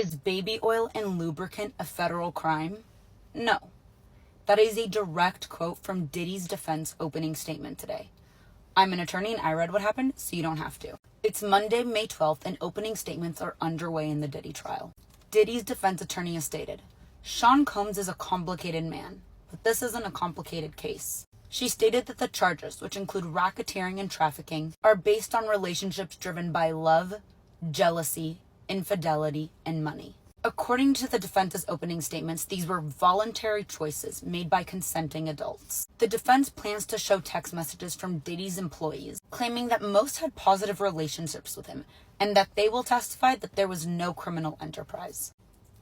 Is baby oil and lubricant a federal crime? No. That is a direct quote from Diddy's defense opening statement today. I'm an attorney and I read what happened, so you don't have to. It's Monday, May 12th, and opening statements are underway in the Diddy trial. Diddy's defense attorney has stated, Sean Combs is a complicated man, but this isn't a complicated case. She stated that the charges, which include racketeering and trafficking, are based on relationships driven by love, jealousy, infidelity, and money. According to the defense's opening statements, these were voluntary choices made by consenting adults. The defense plans to show text messages from Diddy's employees, claiming that most had positive relationships with him, and that they will testify that there was no criminal enterprise.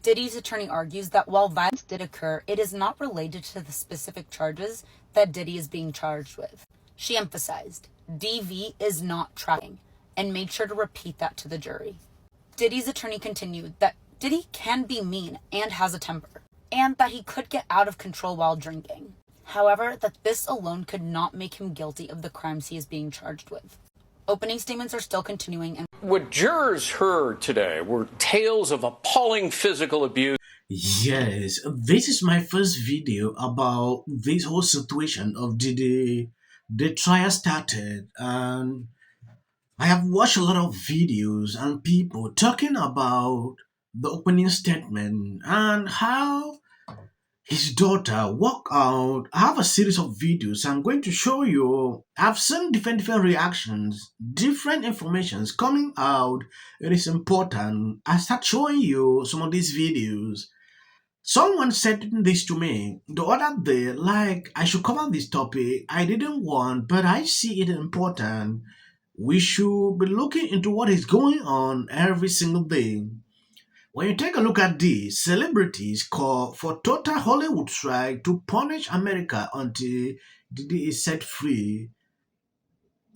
Diddy's attorney argues that while violence did occur, it is not related to the specific charges that Diddy is being charged with. She emphasized, DV is not trafficking, and made sure to repeat that to the jury. Diddy's attorney continued that Diddy can be mean and has a temper, and that he could get out of control while drinking. However, that this alone could not make him guilty of the crimes he is being charged with. Opening statements are still continuing. What jurors heard today were tales of appalling physical abuse. Yes, this is my first video about this whole situation of Diddy. The trial started, and I have watched a lot of videos and people talking about the opening statement and how his daughter walked out. I have a series of videos I'm going to show you. I've seen different reactions, different informations coming out. It is important I start showing you some of these videos. Someone said this to me the other day, like I should cover this topic. I didn't want, but I see it important. We should be looking into what is going on every single day. When you take a look at this, celebrities call for total Hollywood strike to punish America until Diddy is set free.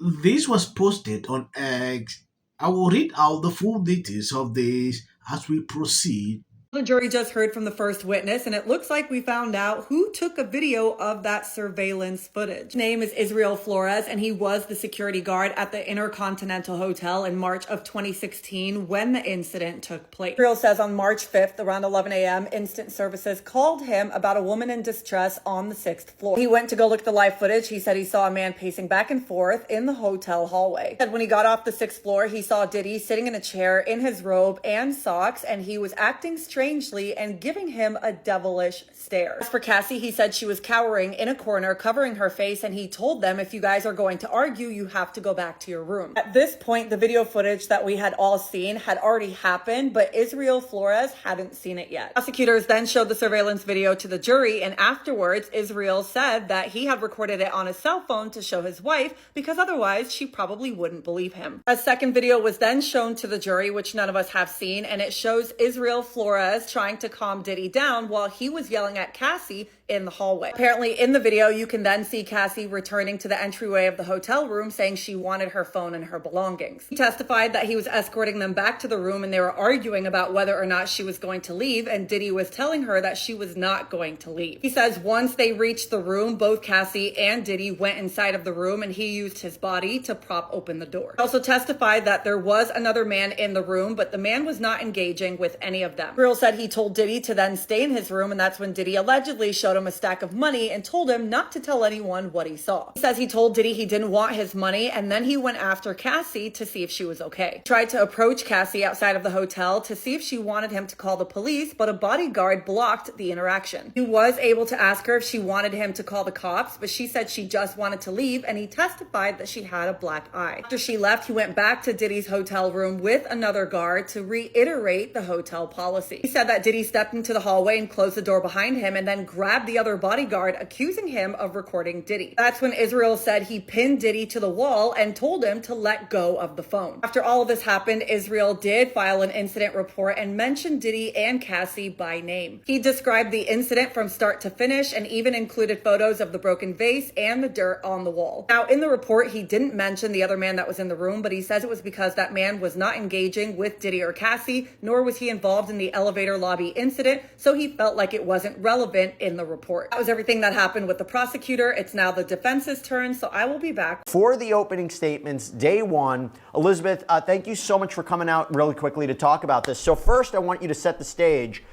This was posted on X. I will read out the full details of this as we proceed. The jury just heard from the first witness, and it looks like we found out who took a video of that surveillance footage. His name is Israel Flores, and he was the security guard at the Intercontinental Hotel in March of 2016 when the incident took place. Israel says on March 5th, around 11 a.m., instant services called him about a woman in distress on the 6th floor. He went to go look at the live footage. He said he saw a man pacing back and forth in the hotel hallway. He said when he got off the 6th floor, he saw Diddy sitting in a chair in his robe and socks, and he was acting strangely and giving him a devilish stare. As for Cassie, he said she was cowering in a corner, covering her face, and he told them, if you guys are going to argue, you have to go back to your room. At this point, the video footage that we had all seen had already happened, but Israel Flores hadn't seen it yet. Prosecutors then showed the surveillance video to the jury, and afterwards, Israel said that he had recorded it on his cell phone to show his wife, because otherwise she probably wouldn't believe him. A second video was then shown to the jury, which none of us have seen, and it shows Israel Flores trying to calm Diddy down while he was yelling at Cassie in the hallway. Apparently in the video, you can then see Cassie returning to the entryway of the hotel room saying she wanted her phone and her belongings. He testified that he was escorting them back to the room and they were arguing about whether or not she was going to leave, and Diddy was telling her that she was not going to leave. He says once they reached the room, both Cassie and Diddy went inside of the room and he used his body to prop open the door. He also testified that there was another man in the room, but the man was not engaging with any of them. Girl said he told Diddy to then stay in his room, and that's when Diddy allegedly showed him a stack of money and told him not to tell anyone what he saw. He says he told Diddy he didn't want his money, and then he went after Cassie to see if she was okay. He tried to approach Cassie outside of the hotel to see if she wanted him to call the police, but a bodyguard blocked the interaction. He was able to ask her if she wanted him to call the cops, but she said she just wanted to leave, and he testified that she had a black eye. After she left, he went back to Diddy's hotel room with another guard to reiterate the hotel policy. He said that Diddy stepped into the hallway and closed the door behind him and then grabbed the other bodyguard, accusing him of recording Diddy. That's when Israel said he pinned Diddy to the wall and told him to let go of the phone. After all of this happened, Israel did file an incident report and mentioned Diddy and Cassie by name. He described the incident from start to finish and even included photos of the broken vase and the dirt on the wall. Now, in the report, he didn't mention the other man that was in the room, but he says it was because that man was not engaging with Diddy or Cassie, nor was he involved in the elevator elevator lobby incident, so he felt like it wasn't relevant in the report. That was everything that happened with the prosecutor. It's now the defense's turn, so I will be back. For the opening statements, day one, Elizabeth, thank you so much for coming out really quickly to talk about this. So first, I want you to set the stage.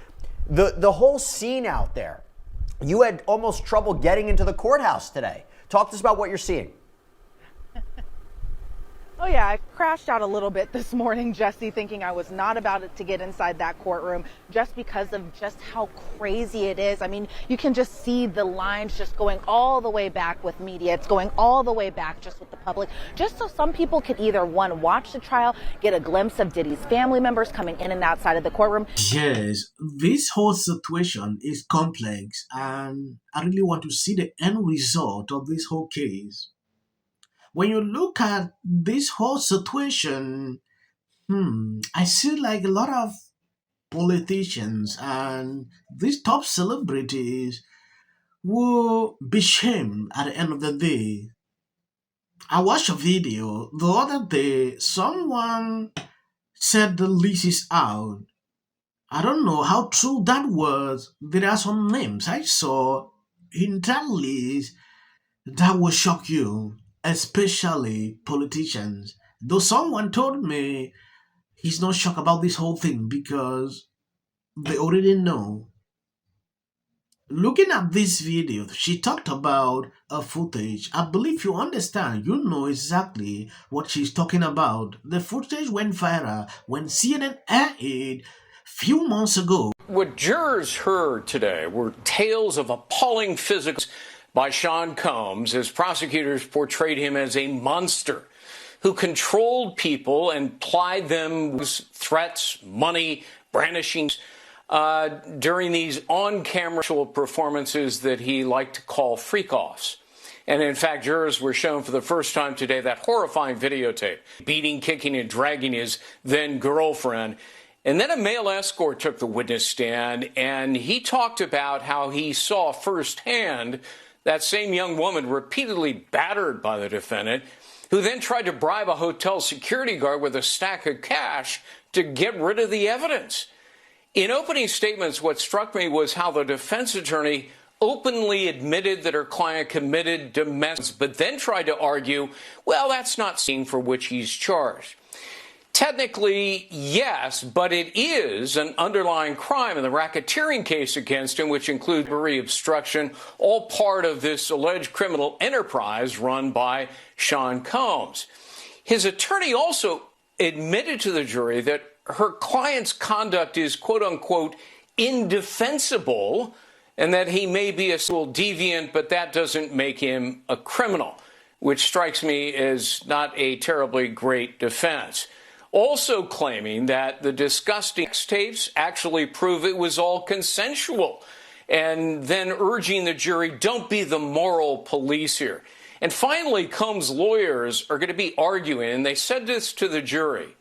The whole scene out there, you had almost trouble getting into the courthouse today. Talk to us about what you're seeing. Oh yeah, I crashed out a little bit this morning, Jesse, thinking I was not about to get inside that courtroom just because of just how crazy it is. I mean, you can just see the lines just going all the way back with media. It's going all the way back just with the public, just so some people can either, one, watch the trial, get a glimpse of Diddy's family members coming in and outside of the courtroom. Yes, this whole situation is complex, and I really want to see the end result of this whole case. When you look at this whole situation, I see like a lot of politicians and these top celebrities will be shamed at the end of the day. I watched a video the other day. Someone said the list is out. I don't know how true that was. There are some names I saw in that list that will shock you, especially politicians. Though someone told me he's not shocked about this whole thing because they already know. Looking at this video, she talked about a footage. I believe you understand, you know exactly what she's talking about. The footage went viral when CNN aired it few months ago. What jurors heard today were tales of appalling physics by Sean Combs as prosecutors portrayed him as a monster who controlled people and plied them with threats, money, brandishings during these on-camera performances that he liked to call freak-offs. And in fact, jurors were shown for the first time today that horrifying videotape, beating, kicking, and dragging his then-girlfriend. And then a male escort took the witness stand, and he talked about how he saw firsthand that same young woman repeatedly battered by the defendant, who then tried to bribe a hotel security guard with a stack of cash to get rid of the evidence. In opening statements, what struck me was how the defense attorney openly admitted that her client committed domestic, but then tried to argue, well, that's not seen for which he's charged. Technically, yes, but it is an underlying crime in the racketeering case against him, which includes robbery, obstruction, all part of this alleged criminal enterprise run by Sean Combs. His attorney also admitted to the jury that her client's conduct is, quote unquote, indefensible, and that he may be a sexual deviant, but that doesn't make him a criminal, which strikes me as not a terribly great defense. Also claiming that the disgusting tapes actually prove it was all consensual, and then urging the jury, don't be the moral police here. And finally, Combs' lawyers are going to be arguing, and they said this to the jury,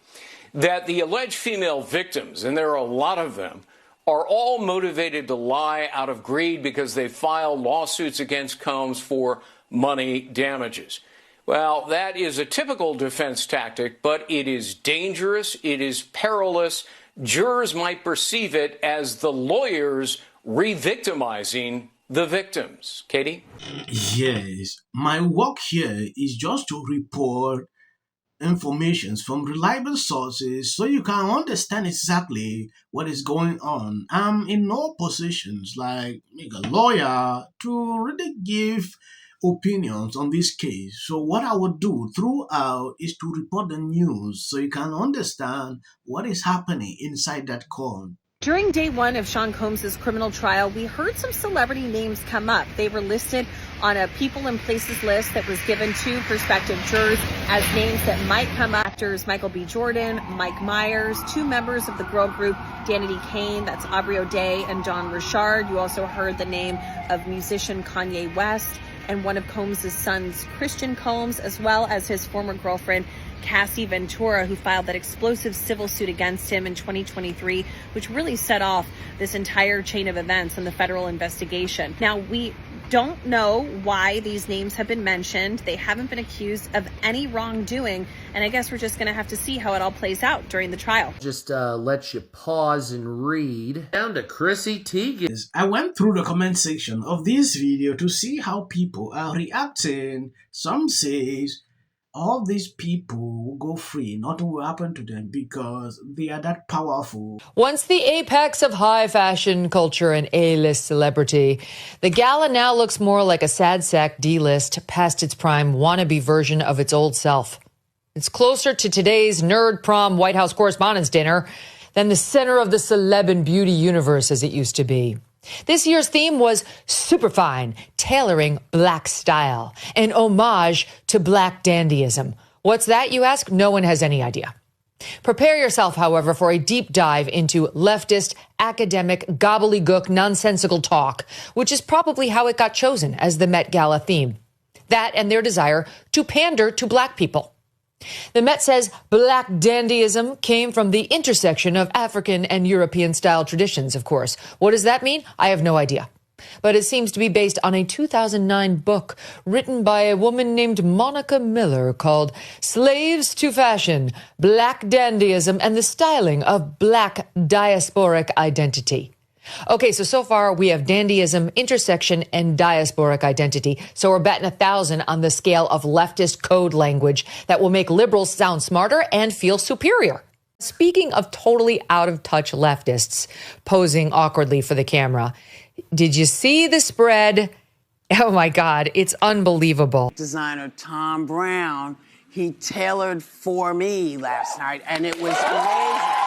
that the alleged female victims, and there are a lot of them, are all motivated to lie out of greed because they filed lawsuits against Combs for money damages. Well, that is a typical defense tactic, but it is dangerous, it is perilous. Jurors might perceive it as the lawyers re-victimizing the victims. Katie? Yes, my work here is just to report information from reliable sources so you can understand exactly what is going on. I'm in no positions like a lawyer to really give opinions on this case. So what I would do throughout is to report the news so you can understand what is happening inside that court. During day one of Sean Combs' criminal trial, we heard some celebrity names come up. They were listed on a people and places list that was given to prospective jurors as names that might come up. Actors Michael B. Jordan, Mike Myers, two members of the girl group Danity Kane, that's Aubrey O'Day and Dawn Richard. You also heard the name of musician Kanye West and one of Combs' sons, Christian Combs, as well as his former girlfriend, Cassie Ventura, who filed that explosive civil suit against him in 2023, which really set off this entire chain of events in the federal investigation. Now, we don't know why these names have been mentioned. They haven't been accused of any wrongdoing. And I guess we're just going to have to see how it all plays out during the trial. Just let you pause and read. Down to Chrissy Teigen. I went through the comment section of this video to see how people are reacting. Some says all these people will go free. Nothing will happen to them because they are that powerful. Once the apex of high fashion culture and A-list celebrity, the gala now looks more like a sad sack D-list past its prime wannabe version of its old self. It's closer to today's nerd prom White House Correspondents' Dinner than the center of the celeb and beauty universe as it used to be. This year's theme was superfine, tailoring black style, an homage to black dandyism. What's that, you ask? No one has any idea. Prepare yourself, however, for a deep dive into leftist, academic, gobbledygook, nonsensical talk, which is probably how it got chosen as the Met Gala theme. That and their desire to pander to black people. The Met says black dandyism came from the intersection of African and European-style traditions, of course. What does that mean? I have no idea. But it seems to be based on a 2009 book written by a woman named Monica Miller called Slaves to Fashion, Black Dandyism and the Styling of Black Diasporic Identity. Okay, so far we have dandyism, intersection, and diasporic identity. So we're betting 1,000 on the scale of leftist code language that will make liberals sound smarter and feel superior. Speaking of totally out-of-touch leftists posing awkwardly for the camera, did you see the spread? Oh my God, it's unbelievable. Designer Tom Brown, he tailored for me last night, and it was amazing.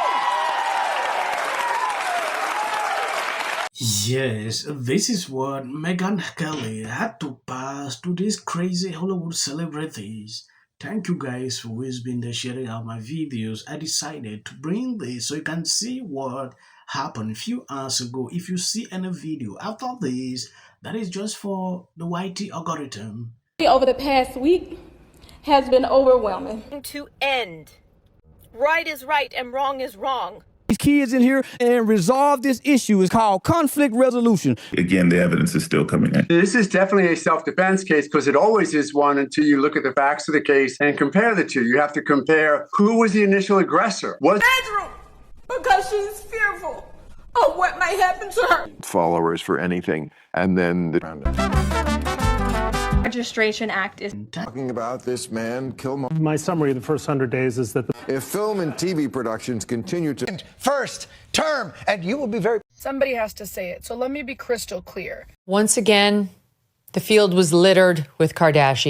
Yes, this is what Megyn Kelly had to pass to these crazy Hollywood celebrities. Thank you guys for always being there sharing out my videos. I decided to bring this so you can see what happened a few hours ago. If you see any video after this, that is just for the YT algorithm. Over the past week has been overwhelming. To end. Right is right and wrong is wrong. These kids in here and resolve this issue is called conflict resolution. Again, the evidence is still coming in. This is definitely a self-defense case because it always is one until you look at the facts of the case and compare the two. You have to compare who was the initial aggressor. Bedroom, because she's fearful of what might happen to her. Followers for anything, and then the Registration Act is talking about this man kill. My summary of the first 100 days is that if film and TV productions continue to first term, and you will be very. Somebody has to say it, so let me be crystal clear. Once again, the field was littered with Kardashians.